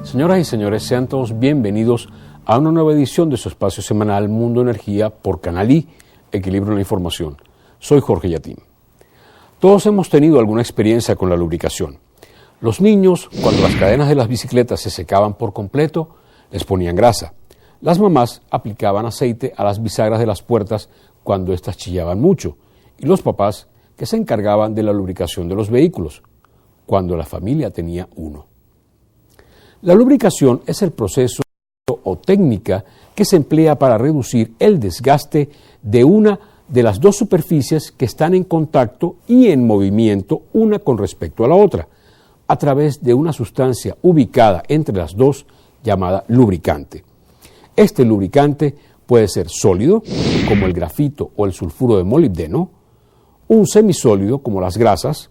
Señoras y señores, sean todos bienvenidos a una nueva edición de su espacio semanal Mundo Energía por Canal I, Equilibrio en la Información. Soy Jorge Yatín. Todos hemos tenido alguna experiencia con la lubricación. Los niños, cuando las cadenas de las bicicletas se secaban por completo, les ponían grasa. Las mamás aplicaban aceite a las bisagras de las puertas cuando éstas chillaban mucho. Y los papás, que se encargaban de la lubricación de los vehículos, cuando la familia tenía uno. La lubricación es el proceso o técnica que se emplea para reducir el desgaste de una de las dos superficies que están en contacto y en movimiento una con respecto a la otra, a través de una sustancia ubicada entre las dos llamada lubricante. Este lubricante puede ser sólido, como el grafito o el sulfuro de molibdeno, un semisólido, como las grasas,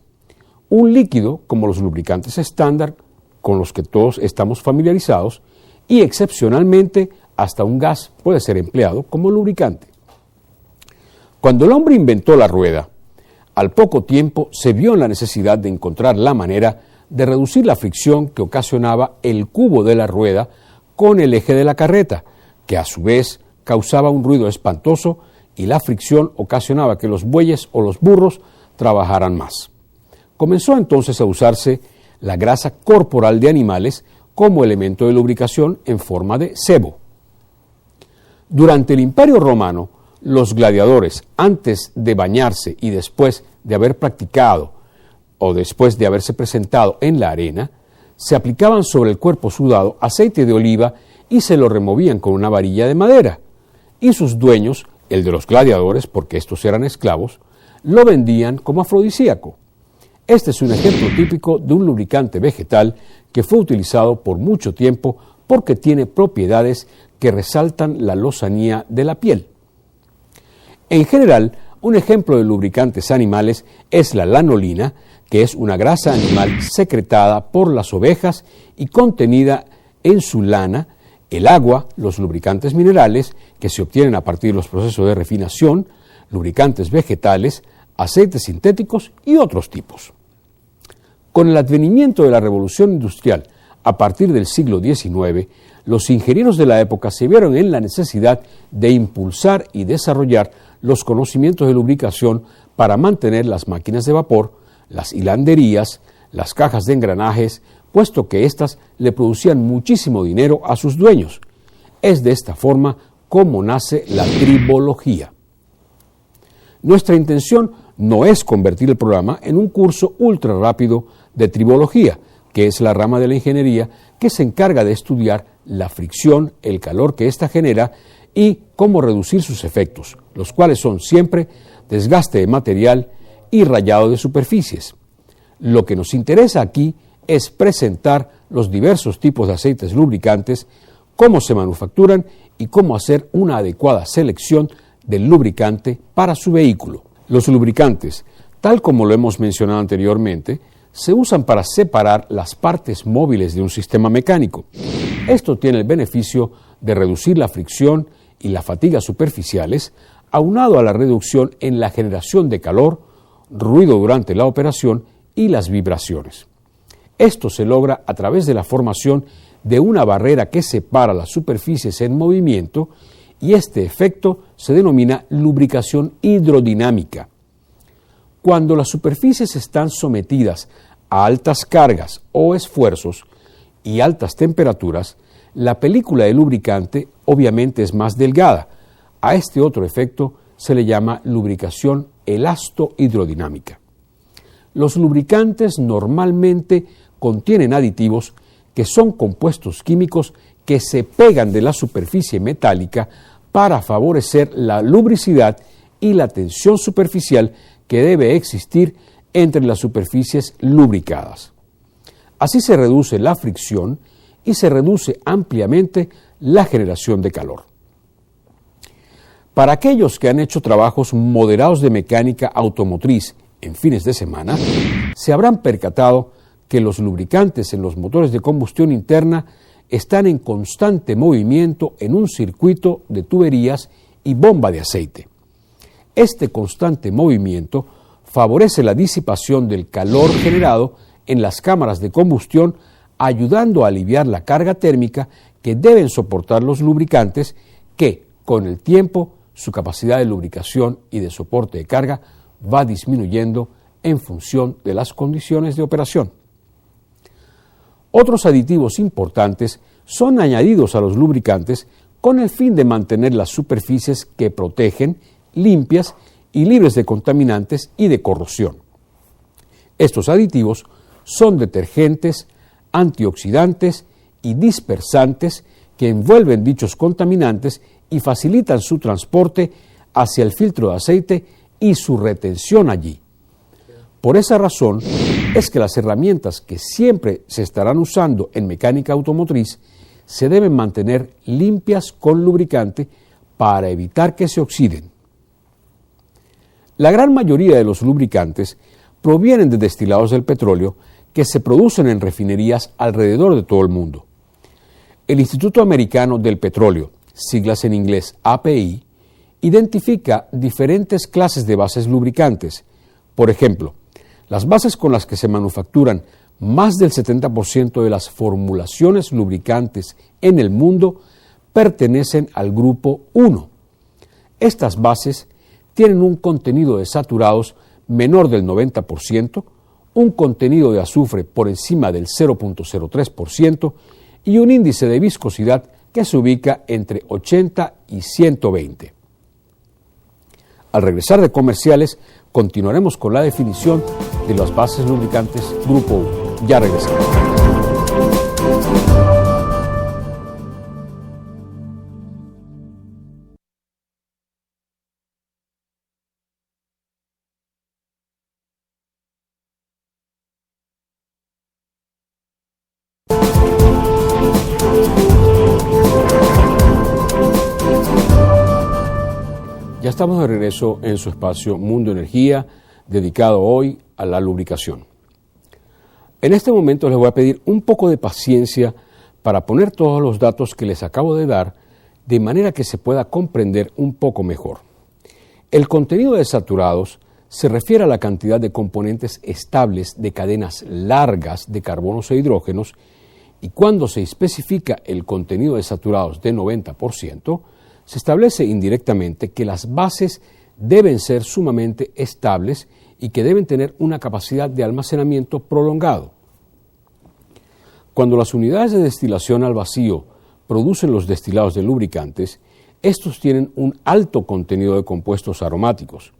un líquido, como los lubricantes estándar, con los que todos estamos familiarizados, y excepcionalmente hasta un gas puede ser empleado como lubricante. Cuando el hombre inventó la rueda, al poco tiempo se vio en la necesidad de encontrar la manera de reducir la fricción que ocasionaba el cubo de la rueda con el eje de la carreta, que a su vez causaba un ruido espantoso y la fricción ocasionaba que los bueyes o los burros trabajaran más. Comenzó entonces a usarse la grasa corporal de animales como elemento de lubricación en forma de sebo. Durante el Imperio Romano, los gladiadores, antes de bañarse y después de haber practicado o después de haberse presentado en la arena, se aplicaban sobre el cuerpo sudado aceite de oliva y se lo removían con una varilla de madera. Y sus dueños, el de los gladiadores, porque estos eran esclavos, lo vendían como afrodisíaco. Este es un ejemplo típico de un lubricante vegetal que fue utilizado por mucho tiempo porque tiene propiedades que resaltan la lozanía de la piel. En general, un ejemplo de lubricantes animales es la lanolina, que es una grasa animal secretada por las ovejas y contenida en su lana, el agua, los lubricantes minerales, que se obtienen a partir de los procesos de refinación, lubricantes vegetales, aceites sintéticos y otros tipos. Con el advenimiento de la revolución industrial a partir del siglo XIX, los ingenieros de la época se vieron en la necesidad de impulsar y desarrollar los conocimientos de lubricación para mantener las máquinas de vapor, las hilanderías, las cajas de engranajes, puesto que éstas le producían muchísimo dinero a sus dueños. Es de esta forma como nace la tribología. Nuestra intención no es convertir el programa en un curso ultra rápido de tribología, que es la rama de la ingeniería que se encarga de estudiar la fricción, el calor que ésta genera y cómo reducir sus efectos, los cuales son siempre desgaste de material y rayado de superficies. Lo que nos interesa aquí es presentar los diversos tipos de aceites lubricantes, cómo se manufacturan y cómo hacer una adecuada selección del lubricante para su vehículo. Los lubricantes, tal como lo hemos mencionado anteriormente, se usan para separar las partes móviles de un sistema mecánico. Esto tiene el beneficio de reducir la fricción y la fatiga superficiales, aunado a la reducción en la generación de calor, ruido durante la operación y las vibraciones. Esto se logra a través de la formación de una barrera que separa las superficies en movimiento y este efecto se denomina lubricación hidrodinámica. Cuando las superficies están sometidas a altas cargas o esfuerzos y altas temperaturas, la película de lubricante obviamente es más delgada. A este otro efecto se le llama lubricación elasto-hidrodinámica. Los lubricantes normalmente contienen aditivos que son compuestos químicos que se pegan de la superficie metálica para favorecer la lubricidad y la tensión superficial que debe existir entre las superficies lubricadas. Así se reduce la fricción y se reduce ampliamente la generación de calor. Para aquellos que han hecho trabajos moderados de mecánica automotriz en fines de semana, se habrán percatado que los lubricantes en los motores de combustión interna están en constante movimiento en un circuito de tuberías y bomba de aceite. Este constante movimiento favorece la disipación del calor generado en las cámaras de combustión, ayudando a aliviar la carga térmica que deben soportar los lubricantes, que con el tiempo su capacidad de lubricación y de soporte de carga va disminuyendo en función de las condiciones de operación. Otros aditivos importantes son añadidos a los lubricantes con el fin de mantener las superficies que protegen limpias y libres de contaminantes y de corrosión. Estos aditivos son detergentes, antioxidantes y dispersantes que envuelven dichos contaminantes y facilitan su transporte hacia el filtro de aceite y su retención allí. Por esa razón es que las herramientas que siempre se estarán usando en mecánica automotriz se deben mantener limpias con lubricante para evitar que se oxiden. La gran mayoría de los lubricantes provienen de destilados del petróleo que se producen en refinerías alrededor de todo el mundo. El Instituto Americano del Petróleo, siglas en inglés API, identifica diferentes clases de bases lubricantes. Por ejemplo, las bases con las que se manufacturan más del 70% de las formulaciones lubricantes en el mundo pertenecen al grupo 1. Estas bases tienen un contenido de saturados menor del 90%, un contenido de azufre por encima del 0.03% y un índice de viscosidad que se ubica entre 80 y 120. Al regresar de comerciales, continuaremos con la definición de las bases lubricantes Grupo 1. Ya regresamos. Ya estamos de regreso en su espacio Mundo Energía, dedicado hoy a la lubricación. En este momento les voy a pedir un poco de paciencia para poner todos los datos que les acabo de dar de manera que se pueda comprender un poco mejor. El contenido de saturados se refiere a la cantidad de componentes estables de cadenas largas de carbonos e hidrógenos, y cuando se especifica el contenido de saturados de 90%, se establece indirectamente que las bases deben ser sumamente estables y que deben tener una capacidad de almacenamiento prolongado. Cuando las unidades de destilación al vacío producen los destilados de lubricantes, estos tienen un alto contenido de compuestos aromáticos.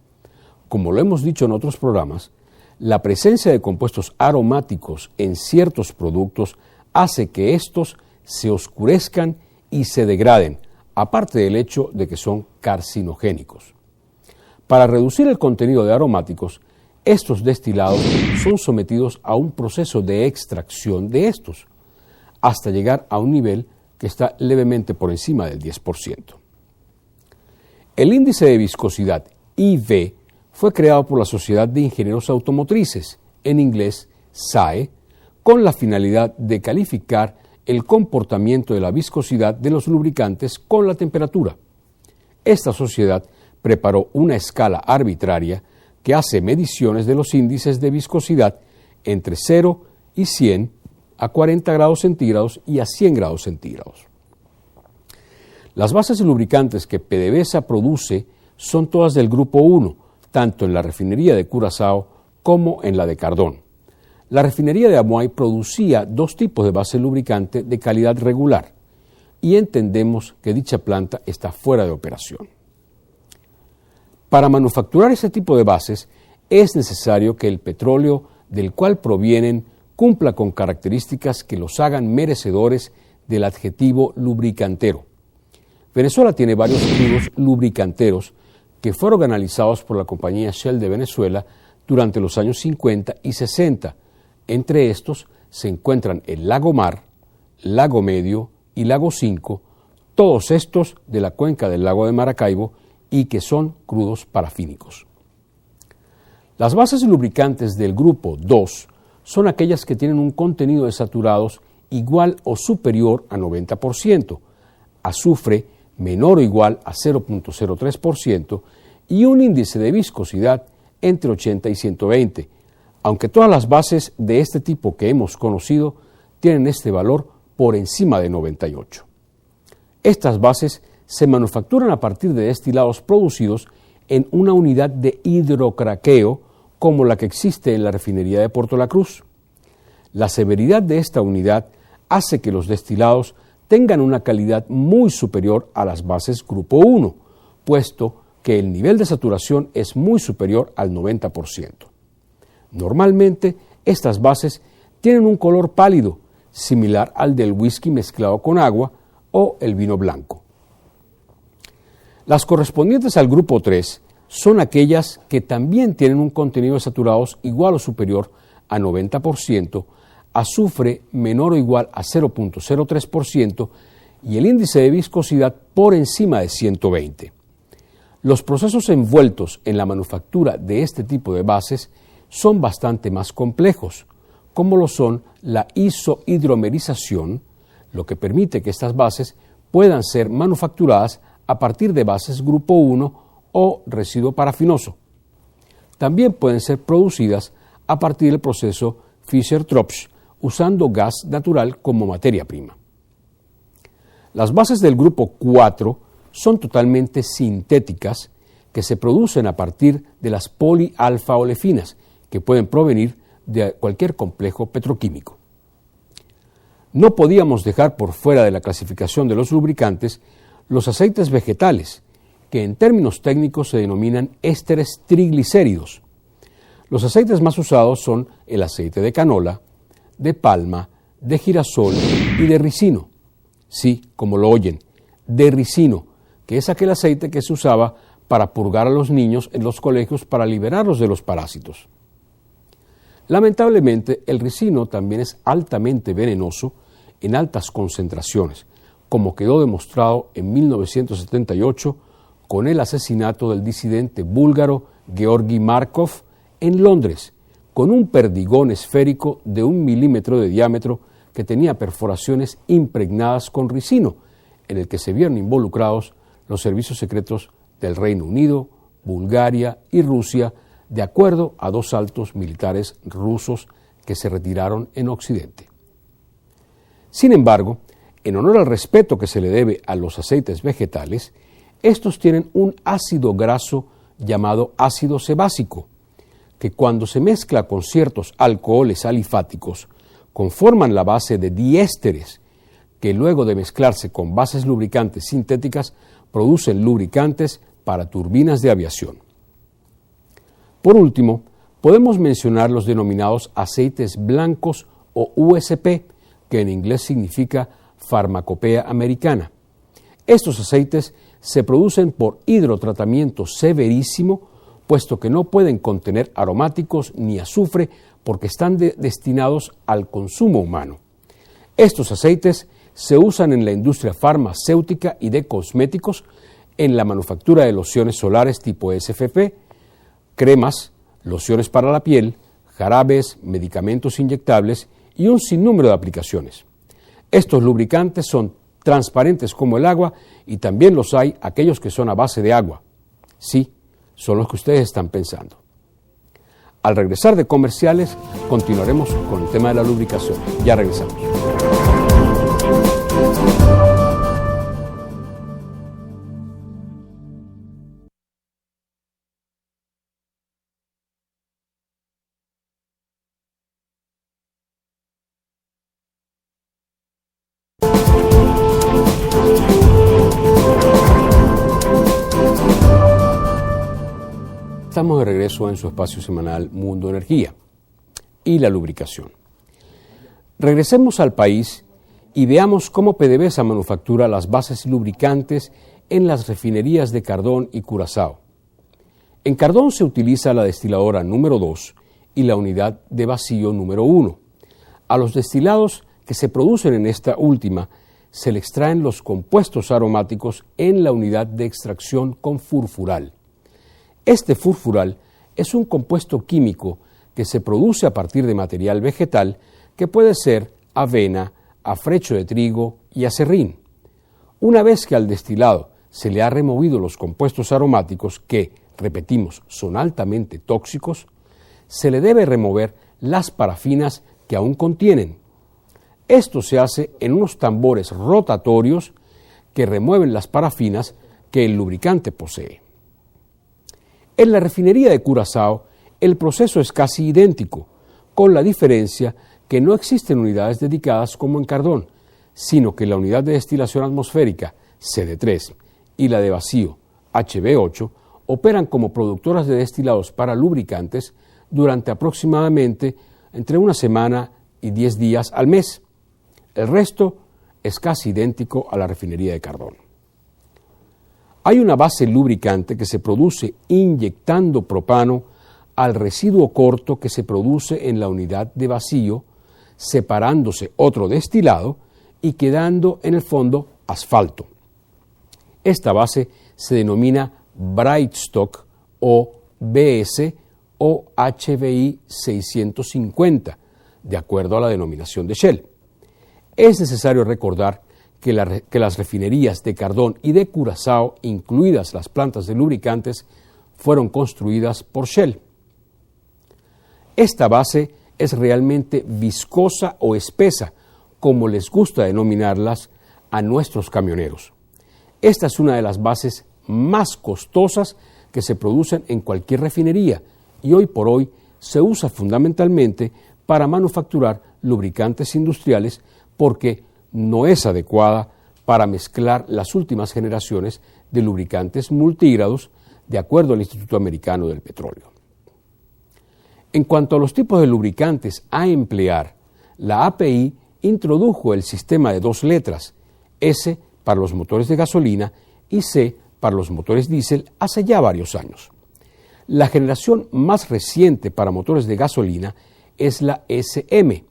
Como lo hemos dicho en otros programas, la presencia de compuestos aromáticos en ciertos productos hace que estos se oscurezcan y se degraden, aparte del hecho de que son carcinogénicos. Para reducir el contenido de aromáticos, estos destilados son sometidos a un proceso de extracción de estos, hasta llegar a un nivel que está levemente por encima del 10%. El índice de viscosidad IV fue creado por la Sociedad de Ingenieros Automotrices, en inglés SAE, con la finalidad de calificar el comportamiento de la viscosidad de los lubricantes con la temperatura. Esta sociedad preparó una escala arbitraria que hace mediciones de los índices de viscosidad entre 0 y 100, a 40 grados centígrados y a 100 grados centígrados. Las bases de lubricantes que PDVSA produce son todas del grupo 1, tanto en la refinería de Curazao como en la de Cardón. La refinería de Amoay producía dos tipos de base lubricante de calidad regular y entendemos que dicha planta está fuera de operación. Para manufacturar ese tipo de bases es necesario que el petróleo del cual provienen cumpla con características que los hagan merecedores del adjetivo lubricantero. Venezuela tiene varios crudos lubricanteros que fueron analizados por la compañía Shell de Venezuela durante los años 50 y 60. Entre estos se encuentran el Lago Mar, Lago Medio y Lago 5, todos estos de la cuenca del lago de Maracaibo y que son crudos parafínicos. Las bases lubricantes del grupo 2 son aquellas que tienen un contenido de saturados igual o superior a 90%, azufre menor o igual a 0.03% y un índice de viscosidad entre 80 y 120, aunque todas las bases de este tipo que hemos conocido tienen este valor por encima de 98. Estas bases se manufacturan a partir de destilados producidos en una unidad de hidrocraqueo como la que existe en la refinería de Puerto La Cruz. La severidad de esta unidad hace que los destilados tengan una calidad muy superior a las bases grupo 1, puesto que el nivel de saturación es muy superior al 90%. Normalmente, estas bases tienen un color pálido, similar al del whisky mezclado con agua o el vino blanco. Las correspondientes al grupo 3 son aquellas que también tienen un contenido de saturados igual o superior a 90%, azufre menor o igual a 0.03% y el índice de viscosidad por encima de 120. Los procesos envueltos en la manufactura de este tipo de bases son bastante más complejos, como lo son la isohidromerización, lo que permite que estas bases puedan ser manufacturadas a partir de bases grupo 1 o residuo parafinoso. También pueden ser producidas a partir del proceso Fischer-Tropsch, usando gas natural como materia prima. Las bases del grupo 4 son totalmente sintéticas que se producen a partir de las polialfa-olefinas, que pueden provenir de cualquier complejo petroquímico. No podíamos dejar por fuera de la clasificación de los lubricantes los aceites vegetales, que en términos técnicos se denominan ésteres triglicéridos. Los aceites más usados son el aceite de canola, de palma, de girasol y de ricino. Sí, como lo oyen, de ricino, que es aquel aceite que se usaba para purgar a los niños en los colegios para liberarlos de los parásitos. Lamentablemente, el ricino también es altamente venenoso en altas concentraciones, como quedó demostrado en 1978 con el asesinato del disidente búlgaro Georgi Markov en Londres, con un perdigón esférico de 1 milímetro de diámetro que tenía perforaciones impregnadas con ricino, en el que se vieron involucrados los servicios secretos del Reino Unido, Bulgaria y Rusia, de acuerdo a 2 altos militares rusos que se retiraron en Occidente. Sin embargo, en honor al respeto que se le debe a los aceites vegetales, estos tienen un ácido graso llamado ácido sebácico, que cuando se mezcla con ciertos alcoholes alifáticos, conforman la base de diésteres, que luego de mezclarse con bases lubricantes sintéticas, producen lubricantes para turbinas de aviación. Por último, podemos mencionar los denominados aceites blancos o USP, que en inglés significa farmacopea americana. Estos aceites se producen por hidrotratamiento severísimo, puesto que no pueden contener aromáticos ni azufre porque están destinados al consumo humano. Estos aceites se usan en la industria farmacéutica y de cosméticos, en la manufactura de lociones solares tipo SPF, cremas, lociones para la piel, jarabes, medicamentos inyectables y un sinnúmero de aplicaciones. Estos lubricantes son transparentes como el agua y también los hay aquellos que son a base de agua. Sí, son los que ustedes están pensando. Al regresar de comerciales, continuaremos con el tema de la lubricación. Ya regresamos. Estamos de regreso en su espacio semanal Mundo Energía y la lubricación. Regresemos al país y veamos cómo PDVSA manufactura las bases lubricantes en las refinerías de Cardón y Curazao. En Cardón se utiliza la destiladora número 2 y la unidad de vacío número 1. A los destilados que se producen en esta última se le extraen los compuestos aromáticos en la unidad de extracción con furfural. Este furfural es un compuesto químico que se produce a partir de material vegetal que puede ser avena, afrecho de trigo y aserrín. Una vez que al destilado se le ha removido los compuestos aromáticos que, repetimos, son altamente tóxicos, se le debe remover las parafinas que aún contienen. Esto se hace en unos tambores rotatorios que remueven las parafinas que el lubricante posee. En la refinería de Curazao, el proceso es casi idéntico, con la diferencia que no existen unidades dedicadas como en Cardón, sino que la unidad de destilación atmosférica, CD3, y la de vacío, HB8, operan como productoras de destilados para lubricantes durante aproximadamente entre una semana y 10 días al mes. El resto es casi idéntico a la refinería de Cardón. Hay una base lubricante que se produce inyectando propano al residuo corto que se produce en la unidad de vacío, separándose otro destilado y quedando en el fondo asfalto. Esta base se denomina Brightstock o BS o HBI 650, de acuerdo a la denominación de Shell. Es necesario recordar que las refinerías de Cardón y de Curazao, incluidas las plantas de lubricantes, fueron construidas por Shell. Esta base es realmente viscosa o espesa, como les gusta denominarlas a nuestros camioneros. Esta es una de las bases más costosas que se producen en cualquier refinería y hoy por hoy se usa fundamentalmente para manufacturar lubricantes industriales porque no es adecuada para mezclar las últimas generaciones de lubricantes multígrados de acuerdo al Instituto Americano del Petróleo. En cuanto a los tipos de lubricantes a emplear, la API introdujo el sistema de 2 letras, S para los motores de gasolina y C para los motores diésel hace ya varios años. La generación más reciente para motores de gasolina es la SM.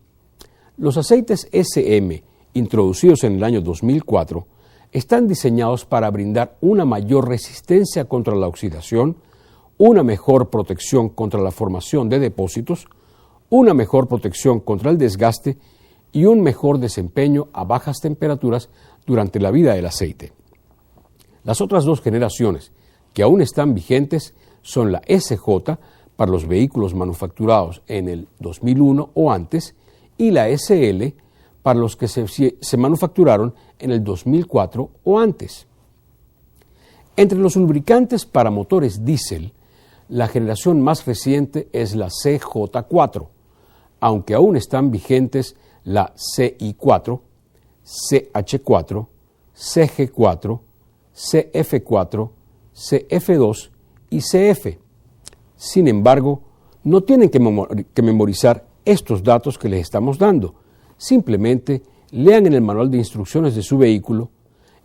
Los aceites SM, introducidos en el año 2004, están diseñados para brindar una mayor resistencia contra la oxidación, una mejor protección contra la formación de depósitos, una mejor protección contra el desgaste y un mejor desempeño a bajas temperaturas durante la vida del aceite. Las otras 2 generaciones que aún están vigentes son la SJ para los vehículos manufacturados en el 2001 o antes y la SL para los que se manufacturaron en el 2004 o antes. Entre los lubricantes para motores diésel, la generación más reciente es la CJ4, aunque aún están vigentes la CI4, CH4, CG4, CF4, CF2 y CF. Sin embargo, no tienen que memorizar estos datos que les estamos dando. Simplemente lean en el manual de instrucciones de su vehículo,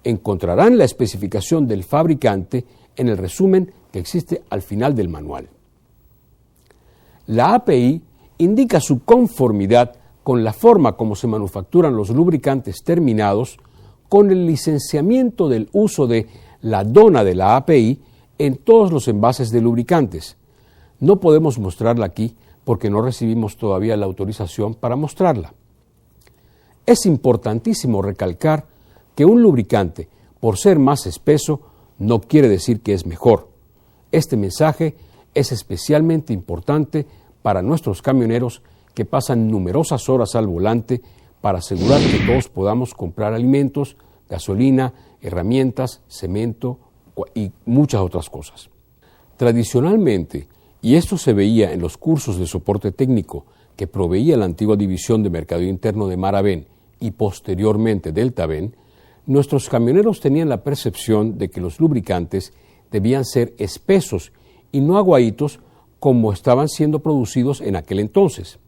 encontrarán la especificación del fabricante en el resumen que existe al final del manual. La API indica su conformidad con la forma como se manufacturan los lubricantes terminados con el licenciamiento del uso de la dona de la API en todos los envases de lubricantes. No podemos mostrarla aquí porque no recibimos todavía la autorización para mostrarla. Es importantísimo recalcar que un lubricante, por ser más espeso, no quiere decir que es mejor. Este mensaje es especialmente importante para nuestros camioneros que pasan numerosas horas al volante para asegurar que todos podamos comprar alimentos, gasolina, herramientas, cemento y muchas otras cosas. Tradicionalmente, y esto se veía en los cursos de soporte técnico que proveía la antigua división de Mercadeo Interno de Maravén y posteriormente Deltaven, nuestros camioneros tenían la percepción de que los lubricantes debían ser espesos y no aguaditos como estaban siendo producidos en aquel entonces.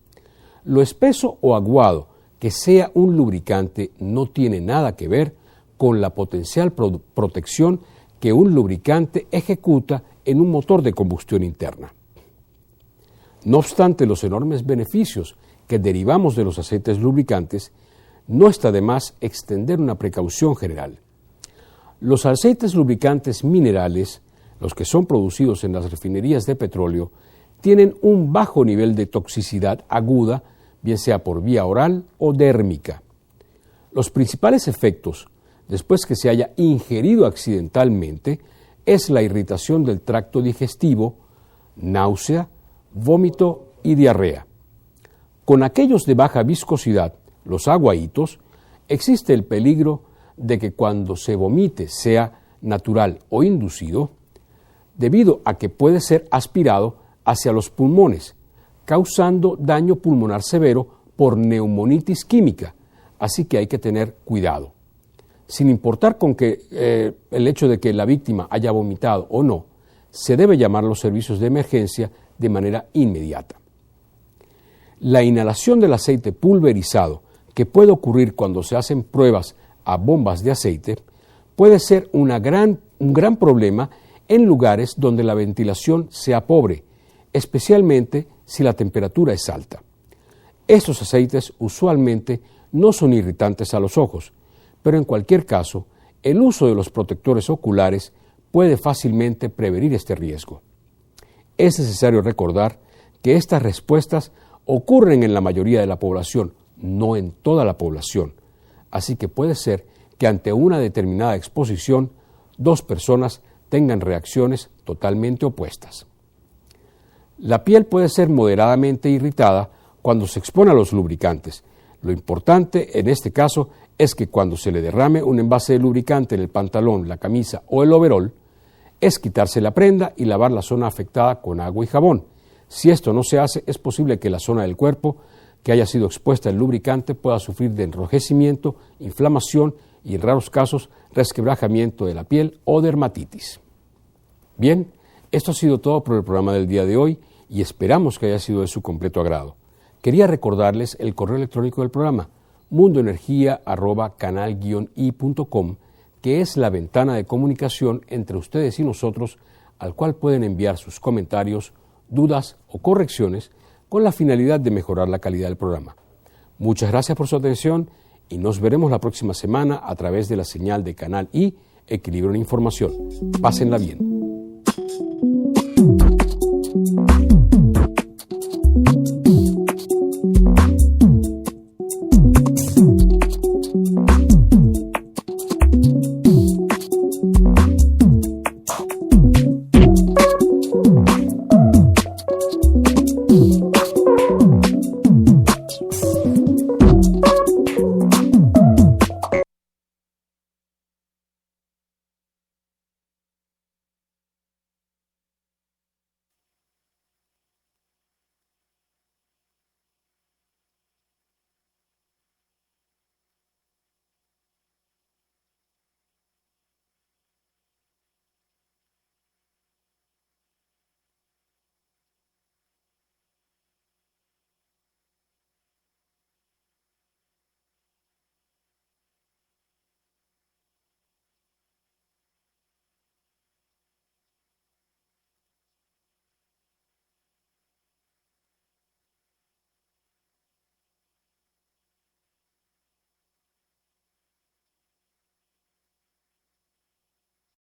Lo espeso o aguado que sea un lubricante no tiene nada que ver con la potencial protección que un lubricante ejecuta en un motor de combustión interna. No obstante los enormes beneficios que derivamos de los aceites lubricantes, no está de más extender una precaución general. Los aceites lubricantes minerales, los que son producidos en las refinerías de petróleo, tienen un bajo nivel de toxicidad aguda, bien sea por vía oral o dérmica. Los principales efectos, después que se haya ingerido accidentalmente, es la irritación del tracto digestivo, náusea, vómito y diarrea. Con aquellos de baja viscosidad, los aguaitos, existe el peligro de que cuando se vomite, sea natural o inducido, debido a que puede ser aspirado hacia los pulmones, causando daño pulmonar severo por neumonitis química, así que hay que tener cuidado. Sin importar con que el hecho de que la víctima haya vomitado o no, se debe llamar a los servicios de emergencia de manera inmediata. La inhalación del aceite pulverizado, que puede ocurrir cuando se hacen pruebas a bombas de aceite, puede ser un gran problema en lugares donde la ventilación sea pobre, especialmente si la temperatura es alta. Estos aceites usualmente no son irritantes a los ojos, pero en cualquier caso, el uso de los protectores oculares puede fácilmente prevenir este riesgo. Es necesario recordar que estas respuestas ocurren en la mayoría de la población, no en toda la población, así que puede ser que ante una determinada exposición, dos personas tengan reacciones totalmente opuestas. La piel puede ser moderadamente irritada cuando se expone a los lubricantes. Lo importante en este caso es que cuando se le derrame un envase de lubricante en el pantalón, la camisa o el overol, es quitarse la prenda y lavar la zona afectada con agua y jabón. Si esto no se hace, es posible que la zona del cuerpo que haya sido expuesta al lubricante pueda sufrir de enrojecimiento, inflamación y en raros casos resquebrajamiento de la piel o dermatitis. Bien, esto ha sido todo por el programa del día de hoy y esperamos que haya sido de su completo agrado. Quería recordarles el correo electrónico del programa, mundoenergia@canal-i.com, que es la ventana de comunicación entre ustedes y nosotros, al cual pueden enviar sus comentarios, dudas o correcciones con la finalidad de mejorar la calidad del programa. Muchas gracias por su atención y nos veremos la próxima semana a través de la señal de Canal I, Equilibrio en Información. Pásenla bien.